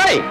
ஏய்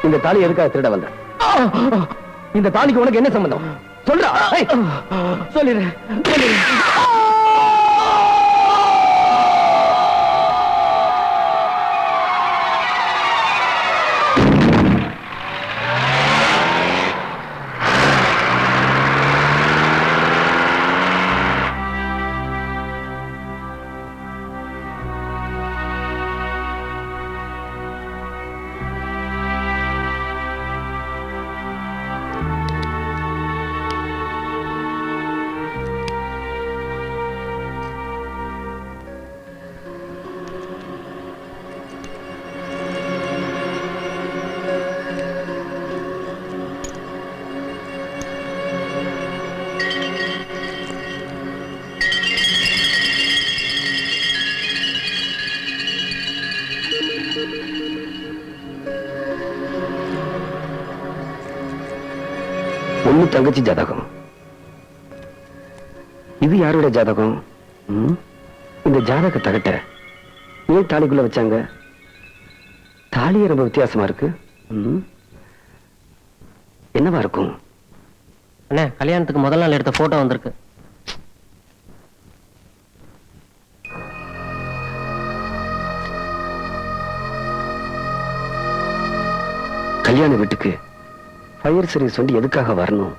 இந்த தாலி எதுக்காக திருட வந்த? இந்த தாலிக்கு உனக்கு என்ன சம்பந்தம்? சொல்றா. சொல்லிடு. பொண்ணு தங்கச்சி ஜாதகம். இது யாரோட ஜாதகம்? இந்த ஜாதக தகட்ட ஏன் தாலிக்குள்ள வச்சாங்க? தாலியே ரொம்ப வித்தியாசமா இருக்கு. என்னவா இருக்கும்? அண்ணே, கல்யாணத்துக்கு முதல் நாள் எடுத்த போட்டோ வந்திருக்கு. கல்யாண வீட்டுக்கு ஃபயர் சர்வீஸ் வந்து எதுக்காக வரணும்?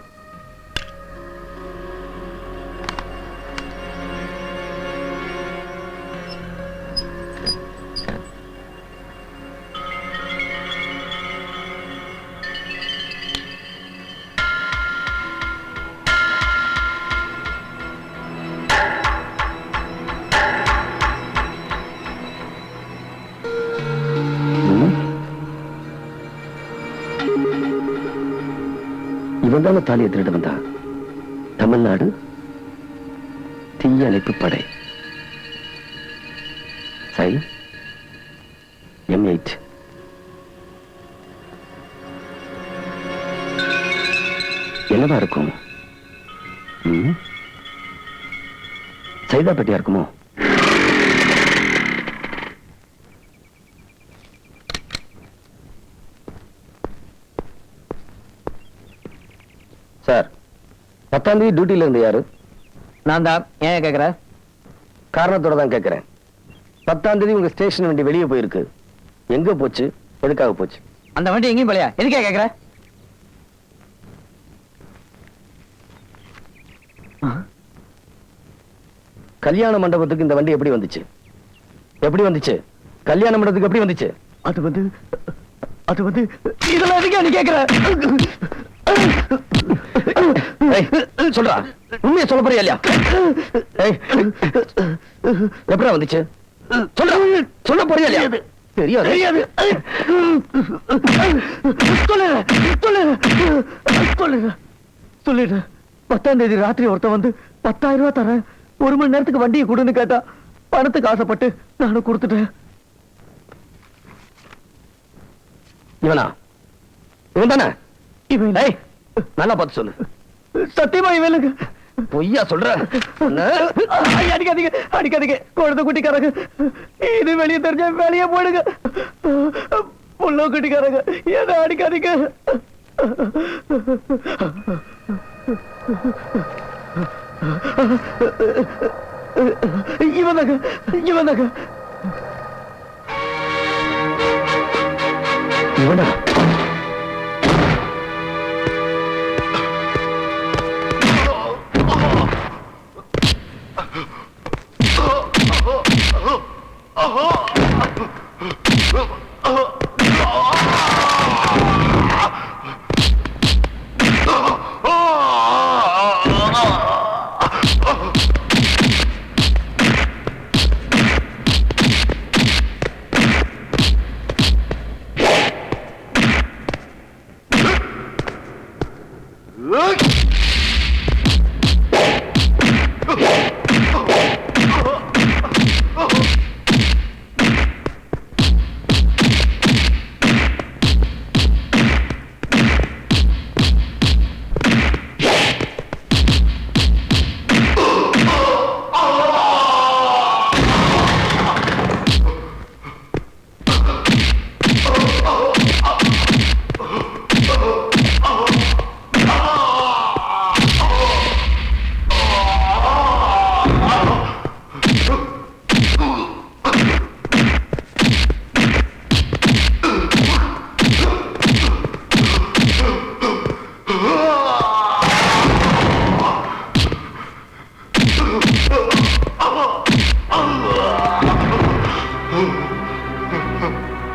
இவன் தானே தாலியை திருட வந்தான். தமிழ்நாடு தீய அணைப்பு படை. சை M8. என்னவா இருக்கும்? சைதாப்பேட்டையா இருக்குமோ? சார், 10ஆம் தேதி டியூட்டில இருந்து யாரு? நான் தான். ஏன் கேக்குற? காரணத்தோட தான் கேட்கிறேன். 10ஆம் தேதி உங்க ஸ்டேஷன் வண்டி வெளியே போயிருக்கு. எங்க போச்சு? எதுக்காக போச்சு? அந்த வண்டி எங்கேயும் போலையா? எதுக்கே கேக்குற? கல்யாண மண்டபத்துக்கு இந்த வண்டி எப்படி வந்துச்சு? எப்படி வந்துச்சு? கல்யாண மண்டபத்துக்கு எப்படி வந்துச்சு? அது வந்து இதெல்லாம் எதுக்கே நீ கேக்குற? சொல்றா, உண்மையை சொல்ல போறியா இல்லையா? எப்படி வந்துச்சு? சொல்ற, சொல்ல போறியா இல்லையா? தெரியாது. 10ஆம் தேதி ராத்திரி ஒருத்தன் வந்து 10,000 ரூபாய் தரேன், 1 மணி நேரத்துக்கு வண்டியை கொடுன்னு கேட்டா, பணத்துக்கு ஆசைப்பட்டு நானும் கொடுத்துட்டேன். இவனா? இவன் தானே? இவன் நல்லா பார்த்து சொல்லு. சத்தியமா இவனுக்கு பொய்யா சொல்ற? அடிக்காதீங்க, அடிக்காதீங்க. குழந்தை குட்டிக்காரங்க, இது வெளியே தெரிஞ்ச வெளியே போடுங்க. புள்ள குட்டிக்காரங்க, ஏதோ அடிக்காதீங்க. இவனாங்க, இவனாங்க. இவனா?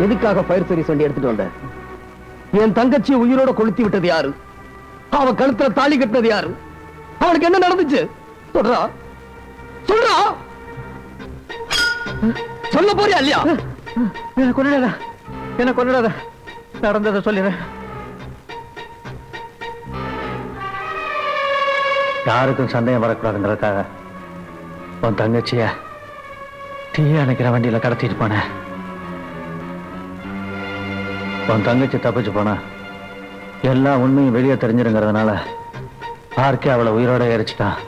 எதுக்காக ஃபயர் சர்வீஸ் வண்டி எடுத்துட்டு வந்த? என் தங்கச்சி உயிரோட கொளுத்தி விட்டது யாரு? அவ கழுத்துல தாலி கட்டினது யாரு? அவனுக்கு என்ன நடந்துச்சு? சொல்றா, சொல்றா. சொல்ல போறியா இல்லையா? என்ன கொண்டாட, என்ன கொண்டாட. நடந்ததை சொல்லிடுறேன். யாருக்கும் சந்தேகம் வரக்கூடாதுங்கிறதுக்காக உன் தங்கச்சிய தீய அணைக்கிற வண்டியில கடத்திட்டு போனேன். உன் தங்கச்சி தப்பிச்சு போனா எல்லா உண்மையும் வெளியே தெரிஞ்சிருங்கிறதுனால ஆர்கே அவளை உயிரோட எரிச்சிட்டான்.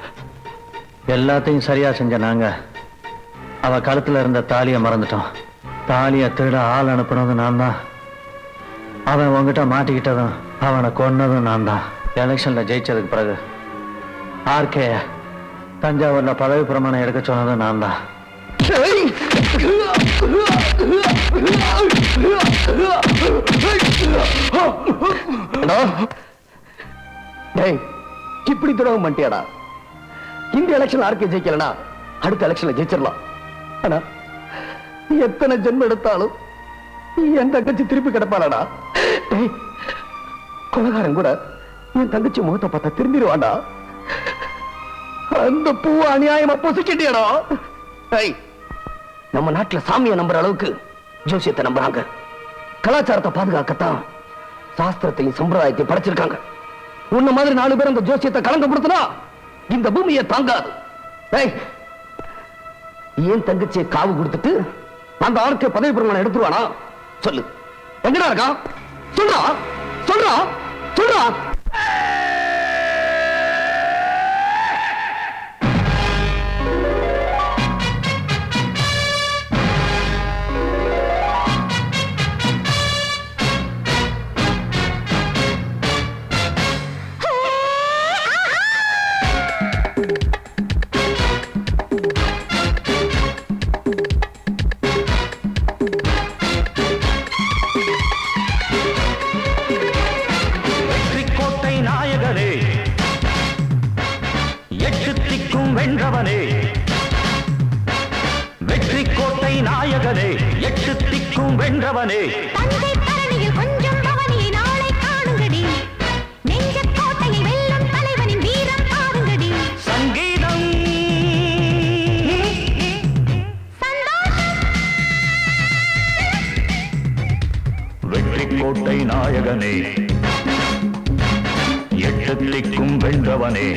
எல்லாத்தையும் சரியா செஞ்ச நாங்க அவ கழுத்துல இருந்த தாலியை மறந்துட்டோம். தாலியை திருட ஆள் அனுப்புனது நான் தான். அவன் உங்ககிட்ட மாட்டிக்கிட்டதும் அவனை கொன்னதும் நான் தான். எலெக்ஷன்ல ஜெயிச்சதுக்கு பிறகு ஆர்கே தஞ்சாவூர்ல பதவி பிரமாணம் எடுக்க சொன்னதும் நான் தான். இப்படி துரோகம் பண்ணிட்டியாடா? இந்த எலெக்ஷன் ஆர்கே ஜெயிக்கலனா அடுத்த எலெக்ஷன்ல ஜெயிச்சிடலாம். ஆனா எத்தனை ஜென்மம் எடுத்தாலும் என் தங்கச்சி திருப்பி கிடப்பாளடா. கொலகாரன் கூட என் தங்கச்சி முகத்தை பார்த்தா திரும்பிடுவாண்டா. அந்த பூ அநியாயமா பொசுக்கிட்டியடா. நம்ம நாட்டுல சாமியை நம்புற அளவுக்கு ஜோசியத்தை நம்புறாங்க. கலாச்சாரத்தை பாதுகாக்கத்தான் சாஸ்திரத்தையும் சம்பிரதாயத்தையும் படைச்சிருக்காங்க. உன்ன மாதிரி 4 பேர் அந்த ஜோசியத்தை கலங்கப்படுத்தினா இந்த பூமியை தாங்காது. ஏய், ஏன் தங்கச்சியை காவு கொடுத்துட்டு அந்த ஆளுக்கு பதவி பிரமாணம் எடுத்துருவானா? சொல்லு, எங்கடா இருக்கா? சொல்றா சொல்றா சொல்றா. வென்றவனே, வெற்றி கோட்டை நாயகனே, 8 திக்கும் வென்றவனே. தந்தை தரணியில் கொஞ்சம் பவனியை நாளை காணுங்கடி. நெஞ்ச கோட்டையை வெல்லும் தலைவனின் வீரம் பாருங்கடி. சங்கீதம் வெற்றி கோட்டை நாயகனே, 8 திக்கும் வென்றவனே.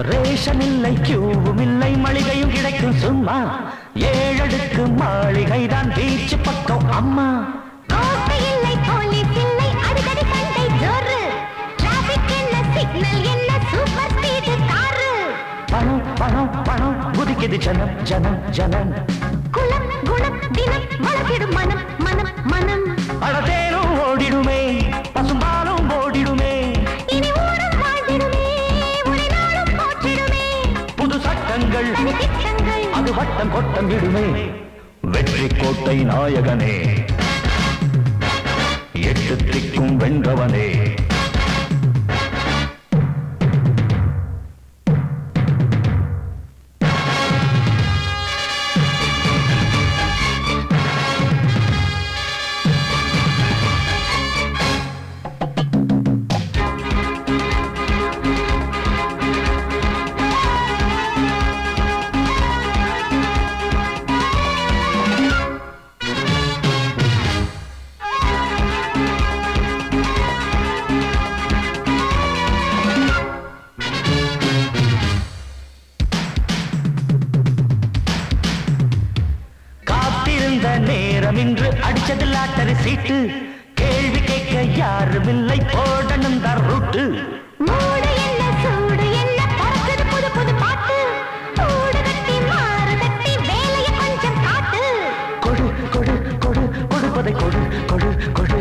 ரேஷன் இல்லை, கியூவும் இல்லை, மளிகையும் கிடைக்கும் சும்மா. 7 அடுக்கு மாளிகைதான் பீச் பக்கம் அம்மா. கோட்டை இல்லை, போலீஸ் இல்லை, அடிக்கடி சண்டை ஜோறு. டிராபிக் என்ன, சிக்னல் என்ன, சூப்பர் ஸ்பீடு காரு. பணம் பணம் பணம் குதிக்குது ஜனம் ஜனம் ஜனம். குலம் குணம் தினம் வளர்த்திடும் மனம் மனம் மனம். அடதேனும் ஓடிடுமே, பசும்பாலும் ஓடிடுமே. இனி ஊரும் வாழ்ந்திடுமே, உனை நாளும் போற்றிடுமே. புது சட்டங்கள் திட்டங்கள் அது வட்டம் கொட்டம் விடுமே. வெற்றி கோட்டை நாயகனே, 8 திக்கும் வென்றவனே. நேரம் இன்று அடிச்சது லாட்டரி சீட்டு. கேள்வி கேட்க யாரும் இல்லை, போடணும் தான் ரூட்டு. மூடு என்ன சூடு என்ன, பறக்குது புது புது பாட்டு. கூடு கட்டி மாறு கட்டி வேலையை கொஞ்சம் காட்டு. கொடு கொடு கொடு கொடுப்பதை கொடு கொடு கொடு.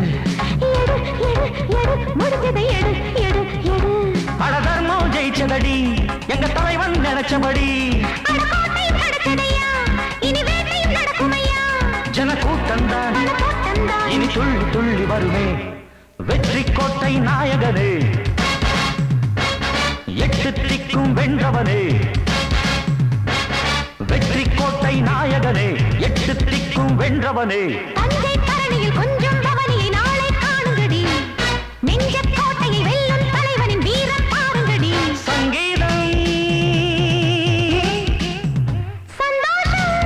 எடு எடு எடு முடிஞ்சதை எடு எடு எடு. அடதர்மம் ஜெயிச்சதடி எங்க தலைவன் நினைச்சபடி. அடக்கோட்டை நடக்குதையா, இனி வேட்டையும் நடக்குமையா. ஜன கூட்டம்தான் கூட்டம்தான் இனி துள்ளி துள்ளி வருமே. வெற்றி கோட்டை நாயகனே, 8 திக்கும் வென்றவனே. வெற்றி கோட்டை நாயகனே, 8 திக்கும் வென்றவனே. தந்தை தரணியில் கொஞ்சம் பவனியை நாளை காணுங்கடி. நெஞ்ச கோட்டையை வெல்லும் தலைவனின் வீரம் பாருங்கடி. சங்கீதம் சந்தோஷம்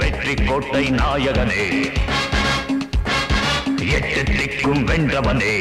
வெற்றி கோட்டை நாயகனே, 8 திக்கும் வென்றவனே.